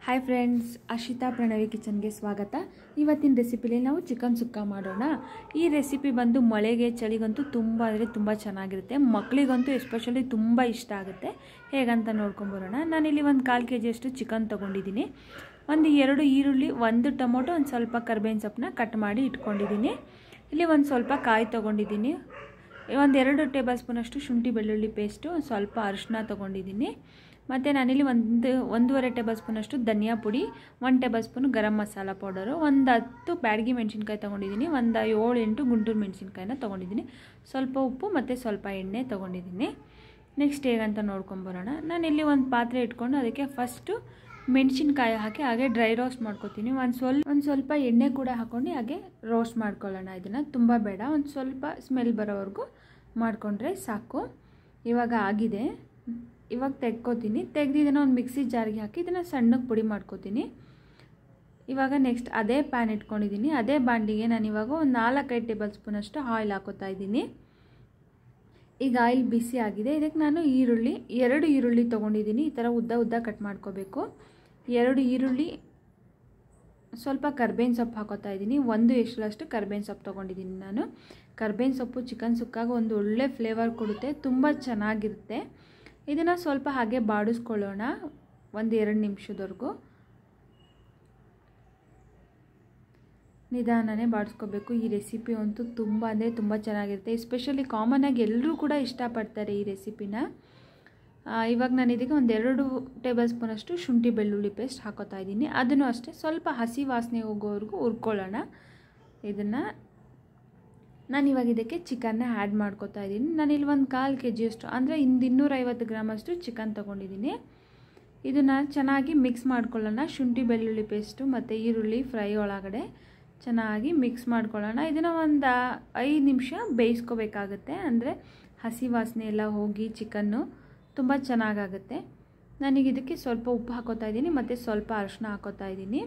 Hi friends, Harshita Pranavi ಕಿಚನ್ಗೆ ಸ್ವಾಗತ. ಇವತ್ತಿನ ರೆಸಿಪಿಲಿ ನಾವು ಚಿಕನ್ ಸುಕ್ಕ ಮಾಡೋಣ. ಈ ರೆಸಿಪಿ ಬಂದು ಮಳೆಗೆ ಚಳಿಗಂತೂ ತುಂಬ ಅಂದರೆ ತುಂಬ ಚೆನ್ನಾಗಿರುತ್ತೆ. ಮಕ್ಕಳಿಗಂತೂ ಎಸ್ಪೆಷಲಿ ತುಂಬ ಇಷ್ಟ ಆಗುತ್ತೆ. ಹೇಗಂತ ನೋಡ್ಕೊಂಬರೋಣ. ನಾನಿಲ್ಲಿ ಒಂದು 1/4 kg ಅಷ್ಟು ಚಿಕನ್ ತೊಗೊಂಡಿದ್ದೀನಿ. ಒಂದು 2 ಈರುಳ್ಳಿ, 1 ಟೊಮೊಟೊ, ಒಂದು ಸ್ವಲ್ಪ ಕರ್ಬೇವಿನ ಸೊಪ್ಪನ್ನ ಕಟ್ ಮಾಡಿ ಇಟ್ಕೊಂಡಿದ್ದೀನಿ. ಇಲ್ಲಿ ಒಂದು ಸ್ವಲ್ಪ ಕಾಯಿ ತೊಗೊಂಡಿದ್ದೀನಿ. ಒಂದು 2 ಟೇಬಲ್ ಸ್ಪೂನ್ ಅಷ್ಟು ಶುಂಠಿ ಬೆಳ್ಳುಳ್ಳಿ ಪೇಸ್ಟು, ಒಂದು ಸ್ವಲ್ಪ ಅರಿಶಿನ ತೊಗೊಂಡಿದ್ದೀನಿ. ಮತ್ತು ನಾನಿಲ್ಲಿ 1.5 ಟೇಬಲ್ ಸ್ಪೂನ್ ಅಷ್ಟು ಧನಿಯಾ ಪುಡಿ, 1 table spoon garam masala powder, ಒಂದು 10 ಬ್ಯಾಡಗಿ ಮೆಣಸಿನ್ಕಾಯಿ ತೊಗೊಂಡಿದ್ದೀನಿ, ಒಂದು 7-8 ಗುಂಟೂರು ಮೆಣಸಿನ್ಕಾಯಿನ ತೊಗೊಂಡಿದ್ದೀನಿ, ಸ್ವಲ್ಪ ಉಪ್ಪು ಮತ್ತು ಸ್ವಲ್ಪ ಎಣ್ಣೆ ತೊಗೊಂಡಿದ್ದೀನಿ. ನೆಕ್ಸ್ಟ್ ಹೇಗಂತ ನೋಡ್ಕೊಂಬರೋಣ. ನಾನಿಲ್ಲಿ ಒಂದು ಪಾತ್ರೆ ಇಟ್ಕೊಂಡು ಅದಕ್ಕೆ ಫಸ್ಟು ಮೆಣಸಿನ್ಕಾಯಿ ಹಾಕಿ ಹಾಗೆ ಡ್ರೈ ರೋಸ್ಟ್ ಮಾಡ್ಕೊತೀನಿ. ಒಂದು ಸ್ವಲ್ಪ ಎಣ್ಣೆ ಕೂಡ ಹಾಕ್ಕೊಂಡು ಹಾಗೆ ರೋಸ್ಟ್ ಮಾಡ್ಕೊಳ್ಳೋಣ. ಇದನ್ನು ತುಂಬ ಬೇಡ, ಒಂದು ಸ್ವಲ್ಪ ಸ್ಮೆಲ್ ಬರೋವರೆಗೂ ಮಾಡಿಕೊಂಡ್ರೆ ಸಾಕು. ಇವಾಗ ಆಗಿದೆ. ಇವಾಗ ತೆಗ್ದು ಇದನ್ನು ಒಂದು ಮಿಕ್ಸಿ ಜಾರಿಗೆ ಹಾಕಿ ಇದನ್ನು ಸಣ್ಣಗೆ ಪುಡಿ ಮಾಡ್ಕೋತೀನಿ. ಇವಾಗ ನೆಕ್ಸ್ಟ್ ಅದೇ ಪ್ಯಾನ್ ಇಟ್ಕೊಂಡಿದ್ದೀನಿ. ಅದೇ ಬಾಂಡಿಗೆ ನಾನು ಇವಾಗ ಒಂದು 4-5 ಟೇಬಲ್ ಸ್ಪೂನ್ ಅಷ್ಟು ಆಯಿಲ್ ಹಾಕೋತಾ ಇದ್ದೀನಿ. ಈಗ ಆಯಿಲ್ ಬಿಸಿ ಆಗಿದೆ. ಇದಕ್ಕೆ ನಾನು 2 ಈರುಳ್ಳಿ ತೊಗೊಂಡಿದ್ದೀನಿ. ಈ ಥರ ಉದ್ದ ಕಟ್ ಮಾಡ್ಕೋಬೇಕು. 2 ಈರುಳ್ಳಿ, ಸ್ವಲ್ಪ ಕರ್ಬೇವಿನ ಸೊಪ್ಪು ಹಾಕೋತಾ ಇದ್ದೀನಿ. 1 ಎಷ್ಟರಷ್ಟು ಕರ್ಬೇವಿನ ಸೊಪ್ಪು ತೊಗೊಂಡಿದ್ದೀನಿ ನಾನು. ಕರ್ಬೇವಿನ ಸೊಪ್ಪು ಚಿಕನ್ ಸುಕ್ಕಾಗ ಒಂದು ಒಳ್ಳೆ ಫ್ಲೇವರ್ ಕೊಡುತ್ತೆ, ತುಂಬ ಚೆನ್ನಾಗಿರುತ್ತೆ. ಇದನ್ನು ಸ್ವಲ್ಪ ಹಾಗೆ ಬಾಡಿಸ್ಕೊಳ್ಳೋಣ 1-2 ನಿಮಿಷದವರೆಗೂ. ನಿಧಾನನೇ ಬಾಡಿಸ್ಕೋಬೇಕು. ಈ ರೆಸಿಪಿ ಅಂತೂ ತುಂಬ ಅಂದರೆ ತುಂಬ ಚೆನ್ನಾಗಿರುತ್ತೆ. ಎಸ್ಪೆಷಲಿ ಕಾಮನಾಗಿ ಎಲ್ಲರೂ ಕೂಡ ಇಷ್ಟಪಡ್ತಾರೆ ಈ ರೆಸಿಪಿನ. ಇವಾಗ ನಾನು ಇದಕ್ಕೆ ಒಂದು 2 ಟೇಬಲ್ ಸ್ಪೂನ್ ಅಷ್ಟು ಶುಂಠಿ ಬೆಳ್ಳುಳ್ಳಿ ಪೇಸ್ಟ್ ಹಾಕೋತಾ ಇದ್ದೀನಿ. ಅದನ್ನು ಅಷ್ಟೇ ಸ್ವಲ್ಪ ಹಸಿ ವಾಸನೆ ಹೋಗೋವರೆಗೂ ಹುರ್ಕೊಳ್ಳೋಣ. ಇದನ್ನು ನಾನಿವಾಗ ಇದಕ್ಕೆ ಚಿಕನ್ನ ಆ್ಯಡ್ ಮಾಡ್ಕೋತಾ ಇದ್ದೀನಿ. ನಾನಿಲ್ಲಿ ಒಂದು 1/4 kg ಅಷ್ಟು ಅಂದರೆ 250 ಗ್ರಾಮ್ ಅಷ್ಟು ಚಿಕನ್ ತೊಗೊಂಡಿದ್ದೀನಿ. ಇದನ್ನು ಚೆನ್ನಾಗಿ ಮಿಕ್ಸ್ ಮಾಡ್ಕೊಳ್ಳೋಣ. ಶುಂಠಿ ಬೆಳ್ಳುಳ್ಳಿ ಪೇಸ್ಟು ಮತ್ತು ಈರುಳ್ಳಿ ಫ್ರೈ ಒಳಗಡೆ ಚೆನ್ನಾಗಿ ಮಿಕ್ಸ್ ಮಾಡ್ಕೊಳ್ಳೋಣ. ಇದನ್ನು ಒಂದು 5 ನಿಮಿಷ ಬೇಯಿಸ್ಕೋಬೇಕಾಗತ್ತೆ. ಅಂದರೆ ಹಸಿ ವಾಸನೆ ಎಲ್ಲ ಹೋಗಿ ಚಿಕನ್ನು ತುಂಬ ಚೆನ್ನಾಗಾಗುತ್ತೆ. ನಾನೀಗ ಇದಕ್ಕೆ ಸ್ವಲ್ಪ ಉಪ್ಪು ಹಾಕೋತಾ ಇದ್ದೀನಿ ಮತ್ತು ಸ್ವಲ್ಪ ಅರಿಶಿನ ಹಾಕೋತಾ ಇದ್ದೀನಿ.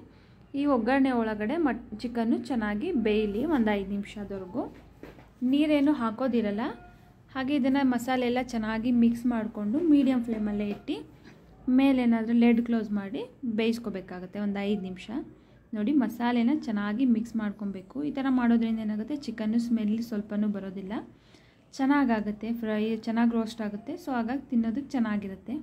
ಈ ಒಗ್ಗರಣೆ ಒಳಗಡೆ ಚಿಕನ್ನು ಚೆನ್ನಾಗಿ ಬೇಯಲಿ ಒಂದು 5 ನಿಮಿಷದವರೆಗೂ. ನೀರೇನು ಹಾಕೋದಿರಲ್ಲ. ಹಾಗೆ ಇದನ್ನು ಮಸಾಲೆ ಎಲ್ಲ ಚೆನ್ನಾಗಿ ಮಿಕ್ಸ್ ಮಾಡಿಕೊಂಡು ಮೀಡಿಯಮ್ ಫ್ಲೇಮಲ್ಲೇ ಇಟ್ಟು ಮೇಲೇನಾದರೂ ಲೆಡ್ ಕ್ಲೋಸ್ ಮಾಡಿ ಬೇಯಿಸ್ಕೋಬೇಕಾಗತ್ತೆ ಒಂದು 5 ನಿಮಿಷ. ನೋಡಿ, ಮಸಾಲೆನ ಚೆನ್ನಾಗಿ ಮಿಕ್ಸ್ ಮಾಡ್ಕೊಬೇಕು. ಈ ಥರ ಮಾಡೋದ್ರಿಂದ ಏನಾಗುತ್ತೆ, ಚಿಕನ್ನು ಸ್ಮೆಲ್ ಸ್ವಲ್ಪನೂ ಬರೋದಿಲ್ಲ, ಚೆನ್ನಾಗಾಗುತ್ತೆ, ಫ್ರೈ ಚೆನ್ನಾಗಿ ರೋಸ್ಟ್ ಆಗುತ್ತೆ. ಸೊ ಹಾಗಾಗಿ ತಿನ್ನೋದಕ್ಕೆ ಚೆನ್ನಾಗಿರುತ್ತೆ.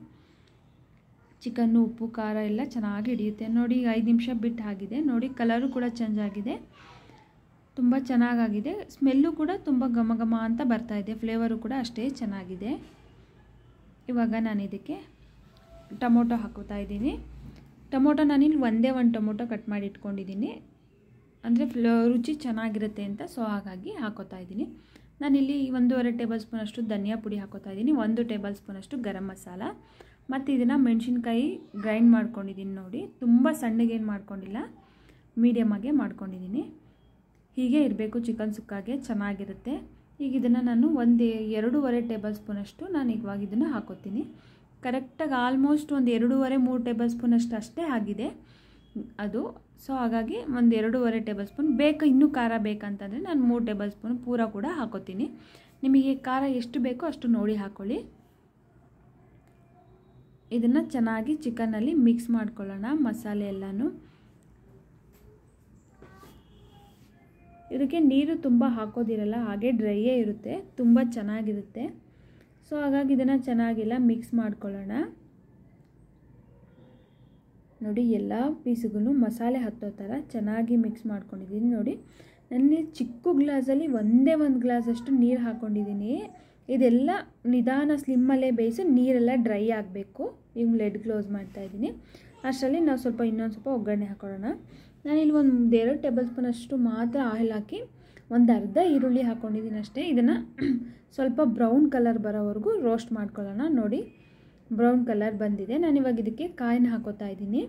ಚಿಕನ್ನು ಉಪ್ಪು ಖಾರ ಎಲ್ಲ ಚೆನ್ನಾಗಿ ಹಿಡಿಯುತ್ತೆ. ನೋಡಿ, 5 ನಿಮಿಷ ಬಿಟ್ಟು ಆಗಿದೆ. ನೋಡಿ, ಕಲರು ಕೂಡ ಚೇಂಜ್ ಆಗಿದೆ, ತುಂಬ ಚೆನ್ನಾಗಾಗಿದೆ. ಸ್ಮೆಲ್ಲು ಕೂಡ ತುಂಬ ಘಮ ಅಂತ ಬರ್ತಾಯಿದೆ. ಫ್ಲೇವರು ಕೂಡ ಅಷ್ಟೇ ಚೆನ್ನಾಗಿದೆ. ಇವಾಗ ನಾನು ಇದಕ್ಕೆ ಟೊಮೊಟೊ ಹಾಕೋತಾ ಇದ್ದೀನಿ. ಟೊಮೊಟೊ ನಾನಿಲ್ಲಿ ಒಂದೇ ಒಂದು ಟೊಮೊಟೊ ಕಟ್ ಮಾಡಿ ಇಟ್ಕೊಂಡಿದ್ದೀನಿ, ಅಂದರೆ ರುಚಿ ಚೆನ್ನಾಗಿರುತ್ತೆ ಅಂತ. ಸೊ ಹಾಗಾಗಿ ಹಾಕೋತಾ ಇದ್ದೀನಿ. ನಾನಿಲ್ಲಿ 1.5 ಟೇಬಲ್ ಸ್ಪೂನ್ ಅಷ್ಟು ಧನಿಯಾ ಪುಡಿ ಹಾಕೋತಾ ಇದ್ದೀನಿ, 1 ಟೇಬಲ್ ಸ್ಪೂನ್ ಅಷ್ಟು ಗರಂ ಮಸಾಲ, ಮತ್ತು ಇದನ್ನು ಮೆಣಸಿನ್ಕಾಯಿ ಗ್ರೈಂಡ್ ಮಾಡ್ಕೊಂಡಿದ್ದೀನಿ. ನೋಡಿ, ತುಂಬ ಸಣ್ಣಗೇನು ಮಾಡ್ಕೊಂಡಿಲ್ಲ, ಮೀಡಿಯಮಾಗೆ ಮಾಡ್ಕೊಂಡಿದ್ದೀನಿ. ಹೀಗೆ ಇರಬೇಕು ಚಿಕನ್ ಸುಕ್ಕಾಗೆ, ಚೆನ್ನಾಗಿರುತ್ತೆ. ಈಗ ಇದನ್ನು ನಾನು 2.5 ಟೇಬಲ್ ಸ್ಪೂನ್ ಅಷ್ಟು ನಾನು ಇವಾಗ ಇದನ್ನು ಹಾಕೋತೀನಿ. ಕರೆಕ್ಟಾಗಿ ಆಲ್ಮೋಸ್ಟ್ ಒಂದು 2.5-3 ಟೇಬಲ್ ಸ್ಪೂನ್ ಅಷ್ಟೇ ಆಗಿದೆ ಅದು. ಸೊ ಹಾಗಾಗಿ ಒಂದು 2.5 ಟೇಬಲ್ ಸ್ಪೂನ್ ಬೇಕು. ಇನ್ನೂ ಖಾರ ಬೇಕಂತಂದರೆ ನಾನು 3 ಟೇಬಲ್ ಸ್ಪೂನ್ ಪೂರ ಕೂಡ ಹಾಕೋತೀನಿ. ನಿಮಗೆ ಖಾರ ಎಷ್ಟು ಬೇಕೋ ಅಷ್ಟು ನೋಡಿ ಹಾಕ್ಕೊಳ್ಳಿ. ಇದನ್ನು ಚೆನ್ನಾಗಿ ಚಿಕನ್ನಲ್ಲಿ ಮಿಕ್ಸ್ ಮಾಡ್ಕೊಳ್ಳೋಣ, ಮಸಾಲೆ ಎಲ್ಲನೂ. ಇದಕ್ಕೆ ನೀರು ತುಂಬ ಹಾಕೋದಿರಲ್ಲ, ಹಾಗೆ ಡ್ರೈಯೇ ಇರುತ್ತೆ, ತುಂಬ ಚೆನ್ನಾಗಿರುತ್ತೆ. ಸೊ ಹಾಗಾಗಿ ಇದನ್ನು ಚೆನ್ನಾಗೆಲ್ಲ ಮಿಕ್ಸ್ ಮಾಡ್ಕೊಳ್ಳೋಣ. ನೋಡಿ, ಎಲ್ಲ ಪೀಸಿಗೂ ಮಸಾಲೆ ಹತ್ತೋ ಥರ ಚೆನ್ನಾಗಿ ಮಿಕ್ಸ್ ಮಾಡ್ಕೊಂಡಿದ್ದೀನಿ. ನೋಡಿ, ನನ್ನ ಚಿಕ್ಕ ಗ್ಲಾಸಲ್ಲಿ ಒಂದೇ ಒಂದು ಗ್ಲಾಸ್ ಅಷ್ಟು ನೀರು ಹಾಕ್ಕೊಂಡಿದ್ದೀನಿ. ಇದೆಲ್ಲ ನಿಧಾನ ಸ್ಲಿಮ್ಮಲ್ಲೇ ಬೇಯಿಸಿ ನೀರೆಲ್ಲ ಡ್ರೈ ಆಗಬೇಕು. ಈಗ ಲೆಡ್ ಕ್ಲೋಸ್ ಮಾಡ್ತಾಯಿದ್ದೀನಿ. ಅಷ್ಟರಲ್ಲಿ ನಾವು ಇನ್ನೊಂದು ಸ್ವಲ್ಪ ಒಗ್ಗರಣೆ ಹಾಕೊಳ್ಳೋಣ. ನಾನಿಲ್ಲಿ ಒಂದು 2 ಟೇಬಲ್ ಸ್ಪೂನ್ ಅಷ್ಟು ಮಾತ್ರ ಆಯಿಲ್ ಹಾಕಿ ಒಂದು ಅರ್ಧ ಈರುಳ್ಳಿ ಹಾಕ್ಕೊಂಡಿದ್ದೀನಿ ಅಷ್ಟೇ. ಇದನ್ನು ಸ್ವಲ್ಪ ಬ್ರೌನ್ ಕಲರ್ ಬರೋವರೆಗೂ ರೋಸ್ಟ್ ಮಾಡ್ಕೊಳ್ಳೋಣ. ನೋಡಿ, ಬ್ರೌನ್ ಕಲರ್ ಬಂದಿದೆ. ನಾನಿವಾಗ ಇದಕ್ಕೆ ಕಾಯಿನ ಹಾಕೋತಾ ಇದ್ದೀನಿ.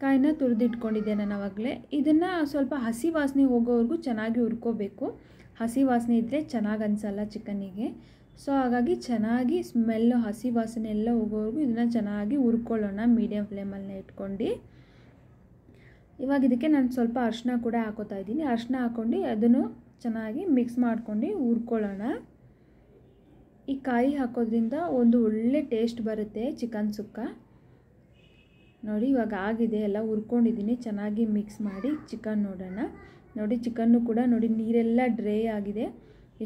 ಕಾಯಿನ ತುರಿದಿಟ್ಕೊಂಡಿದ್ದೆ ನಾನು ಆವಾಗಲೇ. ಇದನ್ನು ಸ್ವಲ್ಪ ಹಸಿ ವಾಸನೆ ಹೋಗೋವರೆಗೂ ಚೆನ್ನಾಗಿ ಹುರ್ಕೋಬೇಕು. ಹಸಿ ವಾಸನೆ ಇದ್ದರೆ ಚೆನ್ನಾಗಿ ಅನಿಸಲ್ಲ ಚಿಕನ್ನಿಗೆ. ಸೊ ಹಾಗಾಗಿ ಚೆನ್ನಾಗಿ ಸ್ಮೆಲ್ಲು, ಹಸಿ ವಾಸನೆ ಎಲ್ಲ ಹೋಗೋವರೆಗೂ ಇದನ್ನು ಚೆನ್ನಾಗಿ ಹುರ್ಕೊಳ್ಳೋಣ ಮೀಡಿಯಮ್ ಫ್ಲೇಮಲ್ಲೇ ಇಟ್ಕೊಂಡು. ಇವಾಗ ಇದಕ್ಕೆ ನಾನು ಸ್ವಲ್ಪ ಅರಿಶಿನ ಕೂಡ ಹಾಕೋತಾ ಇದ್ದೀನಿ. ಅರಿಶಿನ ಹಾಕ್ಕೊಂಡು ಅದನ್ನು ಚೆನ್ನಾಗಿ ಮಿಕ್ಸ್ ಮಾಡ್ಕೊಂಡು ಹುರ್ಕೊಳ್ಳೋಣ. ಈ ಕಾಯಿ ಹಾಕೋದ್ರಿಂದ ಒಂದು ಒಳ್ಳೆ ಟೇಸ್ಟ್ ಬರುತ್ತೆ ಚಿಕನ್ ಸುಕ್ಕ. ನೋಡಿ ಇವಾಗ ಆಗಿದೆ, ಎಲ್ಲ ಹುರ್ಕೊಂಡಿದ್ದೀನಿ. ಚೆನ್ನಾಗಿ ಮಿಕ್ಸ್ ಮಾಡಿ ಚಿಕನ್ ನೋಡೋಣ. ನೋಡಿ ಚಿಕನ್ನು ಕೂಡ ನೋಡಿ ನೀರೆಲ್ಲ ಡ್ರೈ ಆಗಿದೆ,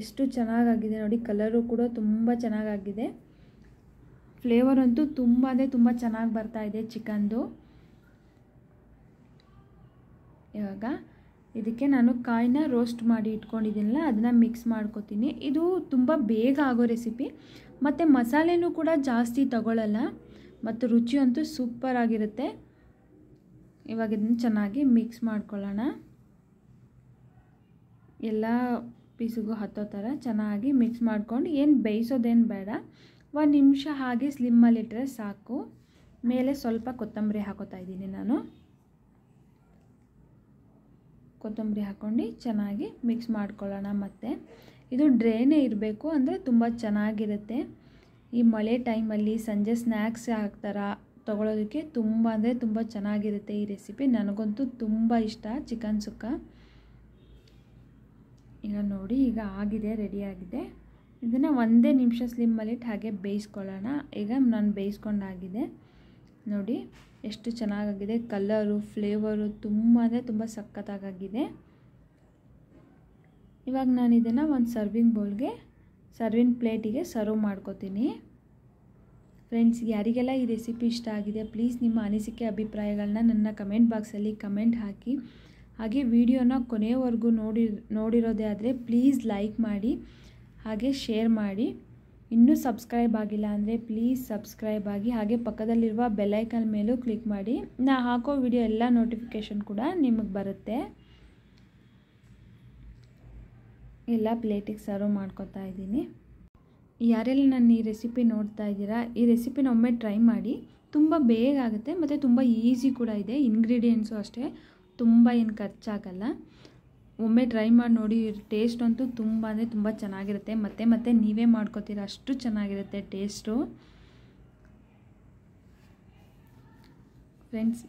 ಎಷ್ಟು ಚೆನ್ನಾಗಾಗಿದೆ ನೋಡಿ. ಕಲರು ಕೂಡ ತುಂಬ ಚೆನ್ನಾಗಾಗಿದೆ. ಫ್ಲೇವರ್ ಅಂತೂ ತುಂಬ ಅಂದರೆ ತುಂಬ ಚೆನ್ನಾಗಿ ಬರ್ತಾ ಇದೆ ಚಿಕನ್ದು. ಇವಾಗ ಇದಕ್ಕೆ ನಾನು ಕಾಯಿನ ರೋಸ್ಟ್ ಮಾಡಿ ಇಟ್ಕೊಂಡಿದ್ದೀನಲ್ಲ ಅದನ್ನು ಮಿಕ್ಸ್ ಮಾಡ್ಕೊತೀನಿ. ಇದು ತುಂಬ ಬೇಗ ಆಗೋ ರೆಸಿಪಿ, ಮತ್ತು ಮಸಾಲೆನೂ ಕೂಡ ಜಾಸ್ತಿ ತಗೊಳ್ಳಲ್ಲ, ಮತ್ತು ರುಚಿ ಅಂತೂ ಸೂಪರ್ ಆಗಿರುತ್ತೆ. ಇವಾಗ ಇದನ್ನು ಚೆನ್ನಾಗಿ ಮಿಕ್ಸ್ ಮಾಡ್ಕೊಳ್ಳೋಣ. ಎಲ್ಲ ಪೀಸಿಗೂ ಹತ್ತೋ ಥರ ಚೆನ್ನಾಗಿ ಮಿಕ್ಸ್ ಮಾಡ್ಕೊಂಡು, ಏನು ಬೇಯಿಸೋದೇನು ಬೇಡ, 1 ನಿಮಿಷ ಹಾಗೆ ಸ್ಲಿಮ್ಮಲ್ಲಿಟ್ಟರೆ ಸಾಕು. ಮೇಲೆ ಸ್ವಲ್ಪ ಕೊತ್ತಂಬರಿ ಹಾಕೋತಾ ಇದ್ದೀನಿ ನಾನು. ಕೊತ್ತಂಬರಿ ಹಾಕ್ಕೊಂಡು ಚೆನ್ನಾಗಿ ಮಿಕ್ಸ್ ಮಾಡ್ಕೊಳ್ಳೋಣ. ಮತ್ತು ಇದು ಡ್ರೈನೇ ಇರಬೇಕು, ಅಂದರೆ ತುಂಬ ಚೆನ್ನಾಗಿರುತ್ತೆ. ಈ ಮಳೆ ಟೈಮಲ್ಲಿ ಸಂಜೆ ಸ್ನ್ಯಾಕ್ಸ್ ಥರ ತೊಗೊಳೋದಕ್ಕೆ ತುಂಬ ಅಂದರೆ ತುಂಬ ಚೆನ್ನಾಗಿರುತ್ತೆ ಈ ರೆಸಿಪಿ. ನನಗಂತೂ ತುಂಬ ಇಷ್ಟ ಚಿಕನ್ ಸುಕ್ಕ. ಈಗ ನೋಡಿ ಈಗ ಆಗಿದೆ, ರೆಡಿಯಾಗಿದೆ. ಇದನ್ನು 1 ನಿಮಿಷ ಸ್ಲಿಮ್ಮಲ್ಲಿಟ್ಟು ಹಾಗೆ ಬೇಯಿಸ್ಕೊಳ್ಳೋಣ. ಈಗ ನಾನು ಬೇಯಿಸ್ಕೊಂಡಾಗಿದೆ ನೋಡಿ ಎಷ್ಟು ಚೆನ್ನಾಗಾಗಿದೆ. ಕಲರು ಫ್ಲೇವರು ತುಂಬ ಅಂದರೆ ತುಂಬ ಸಖತ್ತಾಗಿದೆ. ಇವಾಗ ನಾನು ಇದನ್ನು ಒಂದು ಸರ್ವಿಂಗ್ ಪ್ಲೇಟಿಗೆ ಸರ್ವ್ ಮಾಡ್ಕೋತೀನಿ. ಫ್ರೆಂಡ್ಸ್, ಯಾರಿಗೆಲ್ಲ ಈ ರೆಸಿಪಿ ಇಷ್ಟ ಆಗಿದೆ ಪ್ಲೀಸ್ ನಿಮ್ಮ ಅನಿಸಿಕೆ ಅಭಿಪ್ರಾಯಗಳನ್ನ ನನ್ನ ಕಮೆಂಟ್ ಬಾಕ್ಸಲ್ಲಿ ಕಮೆಂಟ್ ಹಾಕಿ. ಹಾಗೆ ವಿಡಿಯೋನ ಕೊನೆಯವರೆಗೂ ನೋಡಿರೋದೇ ಆದರೆ ಪ್ಲೀಸ್ ಲೈಕ್ ಮಾಡಿ, ಹಾಗೆ ಶೇರ್ ಮಾಡಿ. ಇನ್ನೂ ಸಬ್ಸ್ಕ್ರೈಬ್ ಆಗಿಲ್ಲ ಅಂದರೆ ಪ್ಲೀಸ್ ಸಬ್ಸ್ಕ್ರೈಬ್ ಆಗಿ, ಹಾಗೆ ಪಕ್ಕದಲ್ಲಿರುವ ಬೆಲ್ಲೈಕನ್ ಮೇಲೂ ಕ್ಲಿಕ್ ಮಾಡಿ. ನಾ ಹಾಕೋ ವಿಡಿಯೋ ಎಲ್ಲ ನೋಟಿಫಿಕೇಷನ್ ಕೂಡ ನಿಮಗೆ ಬರುತ್ತೆ. ಎಲ್ಲ ಪ್ಲೇಟಿಗೆ ಸರ್ವ್ ಮಾಡ್ಕೊತಾ ಇದ್ದೀನಿ. ಯಾರೆಲ್ಲ ನನ್ನ ಈ ರೆಸಿಪಿ ನೋಡ್ತಾ ಇದ್ದೀರಾ, ಈ ರೆಸಿಪಿನ ಒಮ್ಮೆ ಟ್ರೈ ಮಾಡಿ. ತುಂಬ ಬೇಗ ಆಗುತ್ತೆ ಮತ್ತು ತುಂಬ ಈಸಿ ಕೂಡ ಇದೆ. ಇಂಗ್ರೀಡಿಯೆಂಟ್ಸು ಅಷ್ಟೇ, ತುಂಬ ಏನು ಖರ್ಚಾಗಲ್ಲ. ಒಮ್ಮೆ ಟ್ರೈ ಮಾಡಿ ನೋಡಿ. ಟೇಸ್ಟ್ ಅಂತೂ ತುಂಬ ಅಂದರೆ ತುಂಬ ಚೆನ್ನಾಗಿರುತ್ತೆ. ಮತ್ತೆ ನೀವೇ ಮಾಡ್ಕೋತೀರ, ಅಷ್ಟು ಚೆನ್ನಾಗಿರುತ್ತೆ ಟೇಸ್ಟು. ಫ್ರೆಂಡ್ಸ್,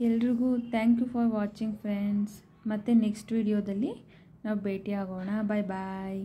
ಎಲ್ರಿಗೂ thank you for watching friends. ಮತ್ತು ನೆಕ್ಸ್ಟ್ ವಿಡಿಯೋದಲ್ಲಿ ನಾವು ಭೇಟಿ ಆಗೋಣ. ಬಾಯ್ ಬಾಯ್.